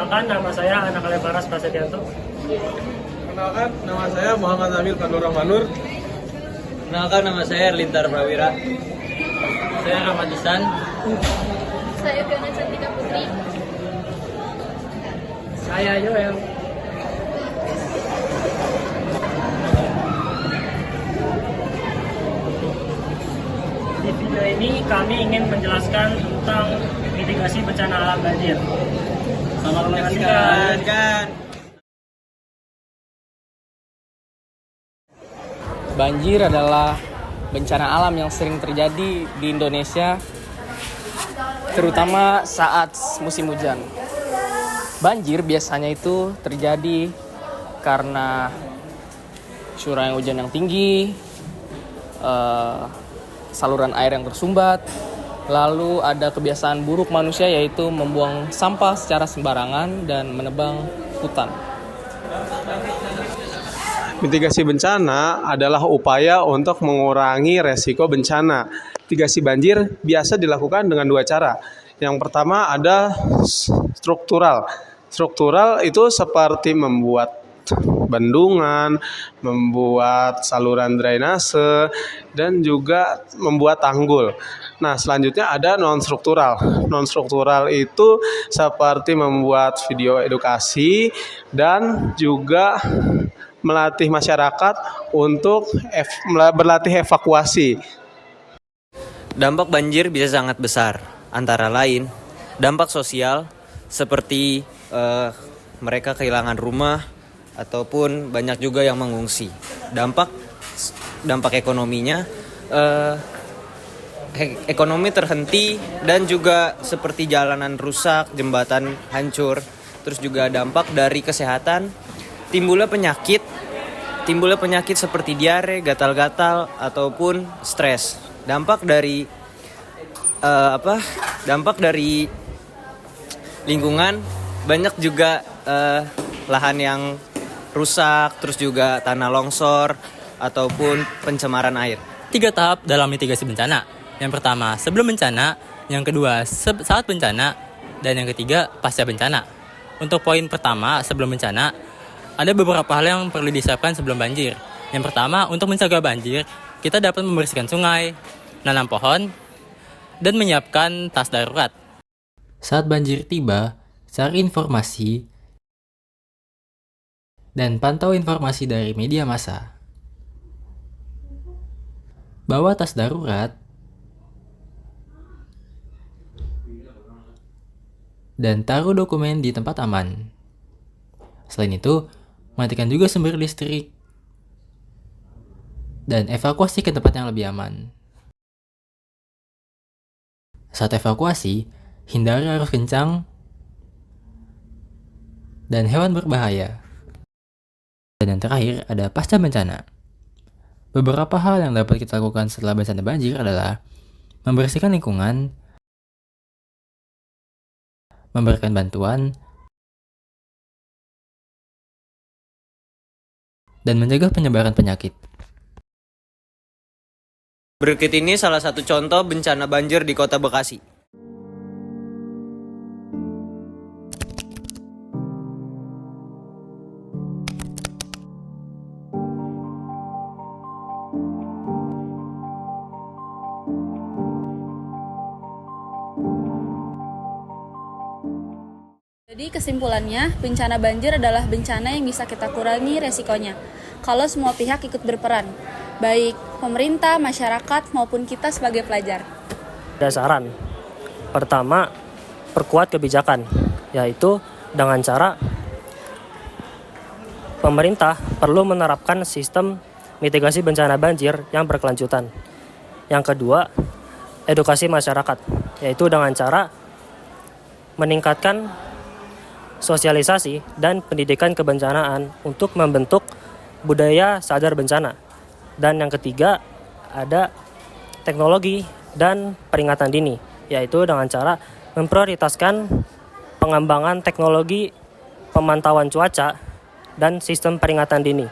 Perkenalkan, nama saya Anak Leparas Prasetyanto. Kenalkan, nama saya Muhammad Amil Panur Rahmanur. Kenalkan, nama saya Erlintar Prawira. Saya Ahmad Isan. Saya Fiona Cantika Putri. Saya Joel. Di video ini kami ingin menjelaskan tentang mitigasi bencana alam banjir. Selamat menyaksikan. Banjir adalah bencana alam yang sering terjadi di Indonesia, terutama saat musim hujan. Banjir biasanya itu terjadi karena curah hujan yang tinggi, saluran air yang tersumbat, lalu ada kebiasaan buruk manusia yaitu membuang sampah secara sembarangan dan menebang hutan. Mitigasi bencana adalah upaya untuk mengurangi resiko bencana. Mitigasi banjir biasa dilakukan dengan dua cara. Yang pertama ada struktural. Struktural itu seperti membuat bendungan, membuat saluran drainase, dan juga membuat tanggul. Nah, selanjutnya ada non-struktural. Non-struktural itu seperti membuat video edukasi dan juga melatih masyarakat untuk berlatih evakuasi. Dampak banjir bisa sangat besar, antara lain dampak sosial seperti mereka kehilangan rumah ataupun banyak juga yang mengungsi. Dampak ekonominya, ekonomi terhenti dan juga seperti jalanan rusak, jembatan hancur. Terus juga dampak dari kesehatan, timbulnya penyakit seperti diare, gatal-gatal ataupun stres. Dampak dari lingkungan, banyak juga lahan yang rusak, terus juga tanah longsor ataupun pencemaran air. 3 tahap dalam mitigasi bencana. Yang pertama sebelum bencana, yang kedua saat bencana, dan yang ketiga pasca bencana. Untuk poin pertama sebelum bencana, ada beberapa hal yang perlu disiapkan sebelum banjir. Yang pertama, untuk mencegah banjir, kita dapat membersihkan sungai, nanam pohon, dan menyiapkan tas darurat. Saat banjir tiba, cari informasi dan pantau informasi dari media massa. Bawa tas darurat dan taruh dokumen di tempat aman. Selain itu, matikan juga sumber listrik dan evakuasi ke tempat yang lebih aman. Saat evakuasi, hindari arus kencang dan hewan berbahaya. Dan yang terakhir ada pasca bencana. Beberapa hal yang dapat kita lakukan setelah bencana banjir adalah membersihkan lingkungan, memberikan bantuan, dan mencegah penyebaran penyakit. Berikut ini salah satu contoh bencana banjir di Kota Bekasi. Jadi kesimpulannya, bencana banjir adalah bencana yang bisa kita kurangi resikonya kalau semua pihak ikut berperan, baik pemerintah, masyarakat, maupun kita sebagai pelajar. Ada saran. Pertama, perkuat kebijakan, yaitu dengan cara pemerintah perlu menerapkan sistem mitigasi bencana banjir yang berkelanjutan. Yang kedua, edukasi masyarakat, yaitu dengan cara meningkatkan sosialisasi dan pendidikan kebencanaan untuk membentuk budaya sadar bencana. Dan yang ketiga, ada teknologi dan peringatan dini, yaitu dengan cara memprioritaskan pengembangan teknologi pemantauan cuaca dan sistem peringatan dini.